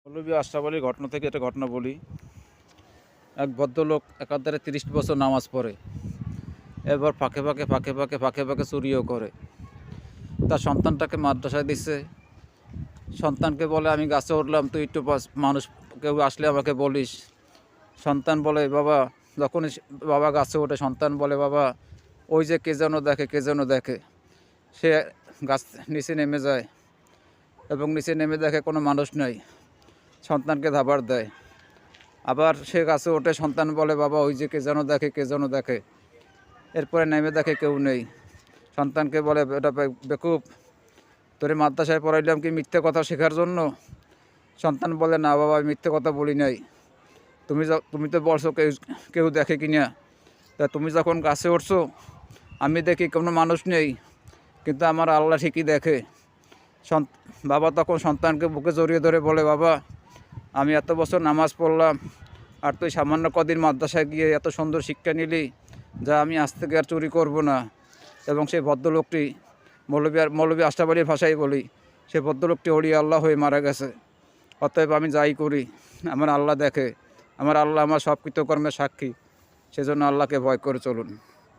মৌলভী আশরাফ আলীর ঘটনা থেকে একটা ঘটনা বলি। এক ভদ্রলোক একাধারে ৩০ বছর নামাজ পড়ে, এবার ফাঁকে ফাঁকে চুরিও করে। তার সন্তানটাকে মাদ্রাসায় দিচ্ছে। সন্তানকে বলে, আমি গাছে উঠলাম, তুই একটু মানুষ কেউ আসলে আমাকে বলিস। সন্তান বলে, বাবা, যখনই বাবা গাছে ওঠে সন্তান বলে, বাবা ওই যে কে যেন দেখে। সে গাছ নিচে নেমে যায় এবং নিচে নেমে দেখে কোনো মানুষ নেই। সন্তানকে ধাবার দেয়। আবার সে গাছে ওঠে, সন্তান বলে, বাবা ওই যে কে যেন দেখে। এরপরে নেমে দেখে কেউ নেই। সন্তানকে বলে, এটা বেকুব, তোরে মাদ্রাসায় পড়াইলাম কি মিথ্যে কথা শেখার জন্য? সন্তান বলে, না বাবা, আমি মিথ্যে কথা বলি নাই। তুমি তো বলছো কেউ দেখে কিনা। তা তুমি যখন গাছে উঠছো আমি দেখি কোনো মানুষ নেই, কিন্তু আমার আল্লাহ ঠিকই দেখে। বাবা তখন সন্তানকে বুকে জড়িয়ে ধরে বলে, বাবা আমি এত বছর নামাজ পড়লাম, আর তুই সামান্য কদিন মাদ্রাসায় গিয়ে এত সুন্দর শিক্ষা নিলি, যা আমি আজ থেকে আর চুরি করব না। এবং সেই ভদ্রলোকটি, মৌলভী আশরাফ আলীর ভাষায় বলি, সে ভদ্রলোকটি ওলিয়া আল্লাহ হয়ে মারা গেছে। অতএব আমি যাই করি আমার আল্লাহ দেখে। আমার আল্লাহ আমার সব কৃতকর্মের সাক্ষী। সেজন্য আল্লাহকে ভয় করে চলুন।